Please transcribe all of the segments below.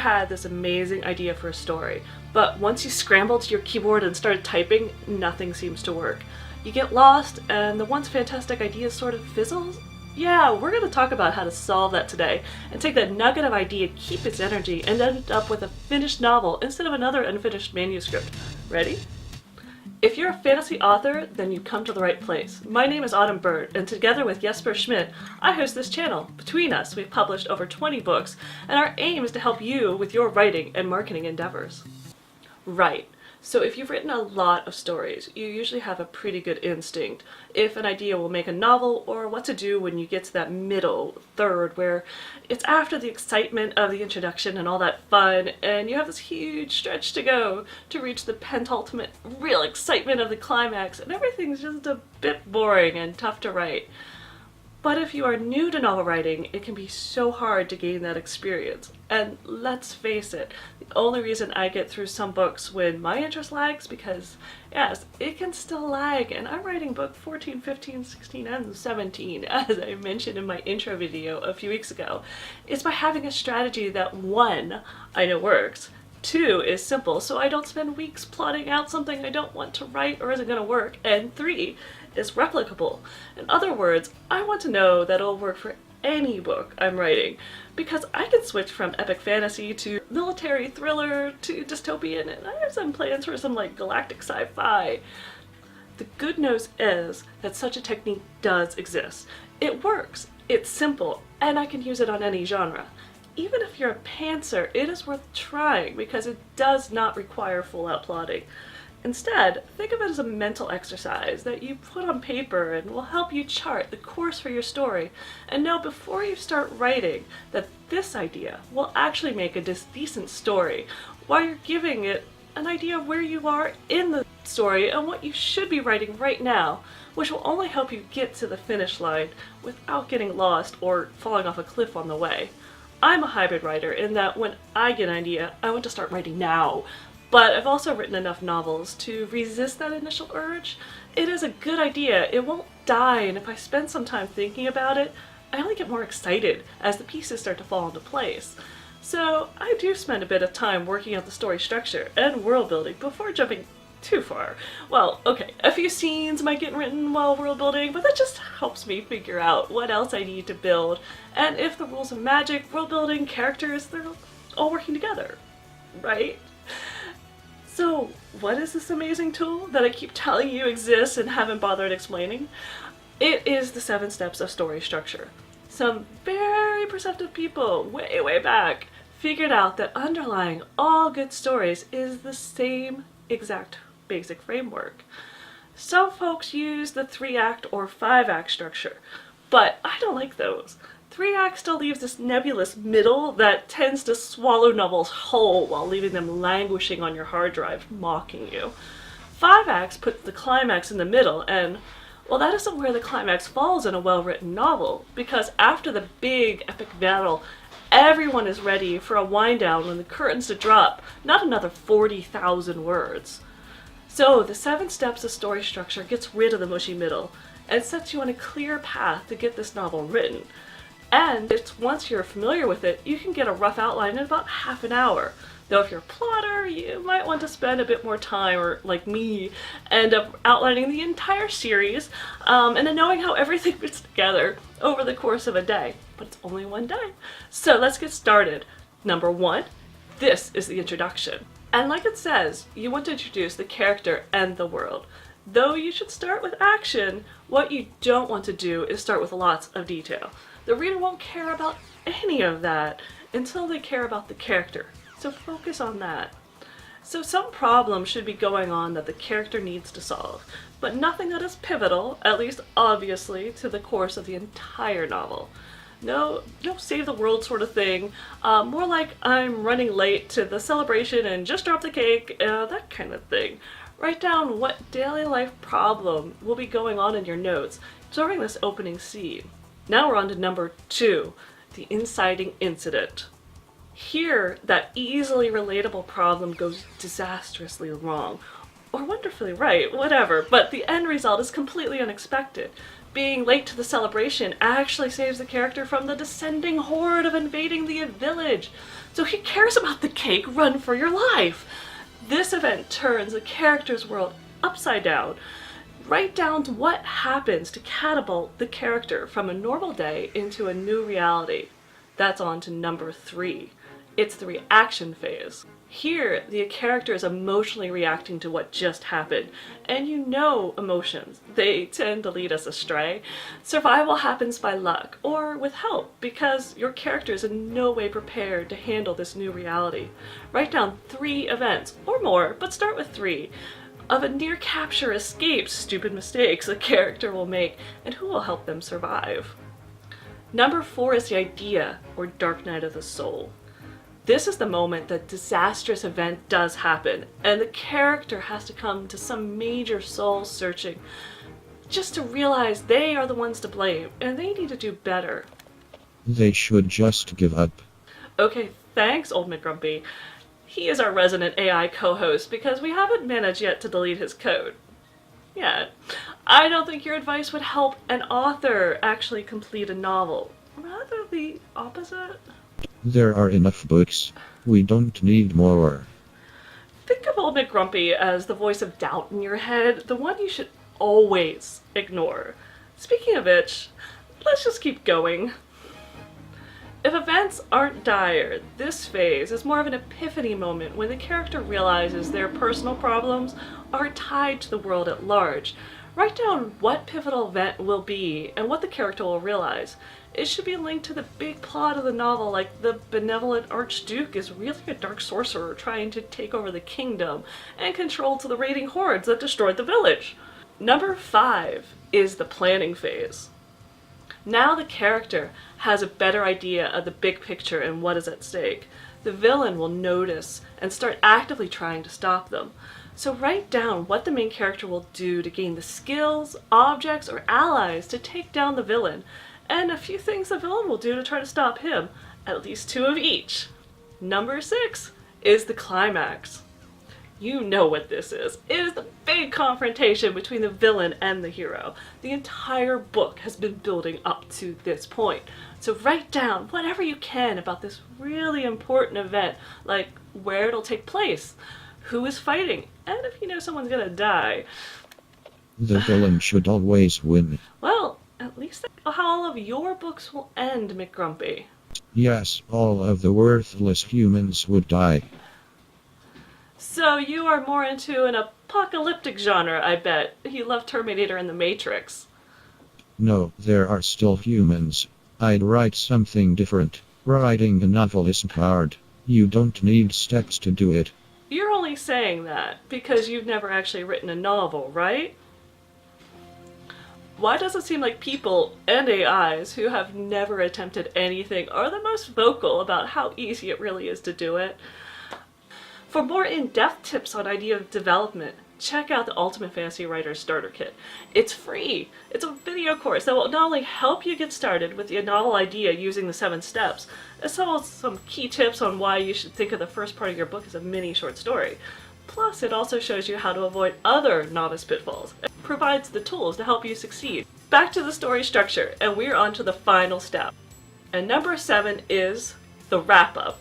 had this amazing idea for a story, but once you scrambled to your keyboard and started typing, nothing seems to work. You get lost, and the once fantastic idea sort of fizzles? Yeah, we're going to talk about how to solve that today, and take that nugget of idea, keep its energy, and end up with a finished novel instead of another unfinished manuscript. Ready? If you're a fantasy author, then you've come to the right place. My name is Autumn Bird, and together with Jesper Schmidt, I host this channel. Between us, we've published over 20 books, and our aim is to help you with your writing and marketing endeavors. Right. So if you've written a lot of stories, you usually have a pretty good instinct if an idea will make a novel or what to do when you get to that middle third where it's after the excitement of the introduction and all that fun and you have this huge stretch to go to reach the penultimate real excitement of the climax and everything's just a bit boring and tough to write. But if you are new to novel writing, it can be so hard to gain that experience. And let's face it, the only reason I get through some books when my interest lags, because yes, it can still lag, and I'm writing book 14, 15, 16, and 17, as I mentioned in my intro video a few weeks ago, is by having a strategy that 1, I know works, 2 is simple, so I don't spend weeks plotting out something I don't want to write or isn't going to work, and 3 is replicable. In other words, I want to know that it'll work for any book I'm writing, because I can switch from epic fantasy to military thriller to dystopian, and I have some plans for some like galactic sci-fi. The good news is that such a technique does exist. It works, it's simple, and I can use it on any genre. Even if you're a pantser, it is worth trying because it does not require full-out plotting. Instead, think of it as a mental exercise that you put on paper and will help you chart the course for your story and know before you start writing that this idea will actually make a decent story while you're giving it an idea of where you are in the story and what you should be writing right now, which will only help you get to the finish line without getting lost or falling off a cliff on the way. I'm a hybrid writer in that when I get an idea, I want to start writing now. But I've also written enough novels to resist that initial urge. It is a good idea, it won't die, and if I spend some time thinking about it, I only get more excited as the pieces start to fall into place. So I do spend a bit of time working out the story structure and world building before jumping too far. Well, okay, a few scenes might get written while world building, but that just helps me figure out what else I need to build, and if the rules of magic, world building, characters, they're all working together, right? So, what is this amazing tool that I keep telling you exists and haven't bothered explaining? It is the 7 steps of story structure. Some very perceptive people, way back, figured out that underlying all good stories is the same exact basic framework. Some folks use the 3-act or 5-act structure, but I don't like those. 3-act still leaves this nebulous middle that tends to swallow novels whole while leaving them languishing on your hard drive, mocking you. 5-acts puts the climax in the middle, and, well, that isn't where the climax falls in a well-written novel, because after the big epic battle, everyone is ready for a wind down when the curtains to drop, not another 40,000 words. So the 7 steps of story structure gets rid of the mushy middle, and sets you on a clear path to get this novel written. And it's once you're familiar with it, you can get a rough outline in about half an hour. Though if you're a plotter, you might want to spend a bit more time, or like me, end up outlining the entire series, and then knowing how everything fits together over the course of a day. But it's only one day. So let's get started. Number 1, this is the introduction. And like it says, you want to introduce the character and the world. Though you should start with action, what you don't want to do is start with lots of detail. The reader won't care about any of that until they care about the character, so focus on that. So some problem should be going on that the character needs to solve, but nothing that is pivotal, at least obviously, to the course of the entire novel. No save the world sort of thing, more like I'm running late to the celebration and just dropped the cake, that kind of thing. Write down what daily life problem will be going on in your notes during this opening scene. Now we're on to number 2, the inciting incident. Here, that easily relatable problem goes disastrously wrong, or wonderfully right, whatever, but the end result is completely unexpected. Being late to the celebration actually saves the character from the descending horde of invading the village. So who cares about the cake? Run for your life! This event turns the character's world upside down. Write down what happens to catapult the character from a normal day into a new reality. That's on to number 3. It's the reaction phase. Here, the character is emotionally reacting to what just happened, and you know emotions. They tend to lead us astray. Survival happens by luck, or with help, because your character is in no way prepared to handle this new reality. Write down 3 events, or more, but start with 3, of a near capture, escape, stupid mistakes a character will make, and who will help them survive. Number 4 is the idea, or dark night of the soul. This is the moment that disastrous event does happen, and the character has to come to some major soul searching just to realize they are the ones to blame, and they need to do better. They should just give up. Okay, thanks, Old McGrumpy. He is our resident AI co-host because we haven't managed yet to delete his code. Yet. I don't think your advice would help an author actually complete a novel. Rather the opposite. There are enough books. We don't need more. Think of Old McGrumpy as the voice of doubt in your head, the one you should always ignore. Speaking of which, let's just keep going. If events aren't dire, this phase is more of an epiphany moment when the character realizes their personal problems are tied to the world at large. Write down what pivotal event will be and what the character will realize. It should be linked to the big plot of the novel, like the benevolent Archduke is really a dark sorcerer trying to take over the kingdom and control to the raiding hordes that destroyed the village. Number 5 is the planning phase. Now the character has a better idea of the big picture and what is at stake. The villain will notice and start actively trying to stop them. So write down what the main character will do to gain the skills, objects, or allies to take down the villain, and a few things the villain will do to try to stop him, at least 2 of each. Number 6 is the climax. You know what this is. It is the big confrontation between the villain and the hero. The entire book has been building up to this point. So write down whatever you can about this really important event, like where it'll take place, who is fighting, and if you know someone's gonna die. The villain should always win. Well, at least that's how all of your books will end, McGrumpy. Yes, all of the worthless humans would die. So you are more into an apocalyptic genre, I bet. You love Terminator and The Matrix. No, there are still humans. I'd write something different. Writing a novel isn't hard. You don't need steps to do it. You're only saying that because you've never actually written a novel, right? Why does it seem like people and AIs who have never attempted anything are the most vocal about how easy it really is to do it? For more in-depth tips on idea development, check out the Ultimate Fantasy Writer Starter Kit. It's free. It's a video course that will not only help you get started with the novel idea using the 7 steps, as well as some key tips on why you should think of the first part of your book as a mini short story. Plus, it also shows you how to avoid other novice pitfalls and provides the tools to help you succeed. Back to the story structure, and we're on to the final step. And number 7 is the wrap-up.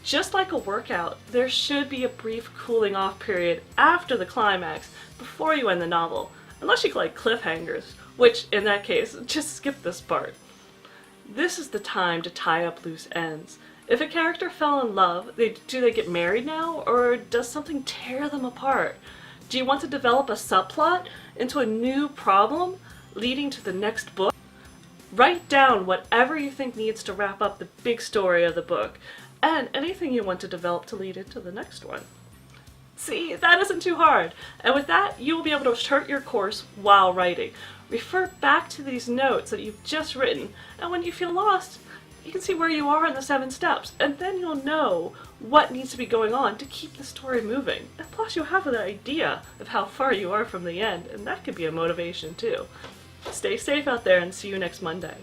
Just like a workout, there should be a brief cooling off period after the climax before you end the novel, unless you like cliffhangers, which in that case, just skip this part. This is the time to tie up loose ends. If a character fell in love, do they get married now, or does something tear them apart? Do you want to develop a subplot into a new problem leading to the next book? Write down whatever you think needs to wrap up the big story of the book, and anything you want to develop to lead into the next one. See, that isn't too hard. And with that, you will be able to chart your course while writing. Refer back to these notes that you've just written, and when you feel lost, you can see where you are in the 7 steps, and then you'll know what needs to be going on to keep the story moving. And plus you'll have an idea of how far you are from the end, and that could be a motivation too. Stay safe out there and see you next Monday.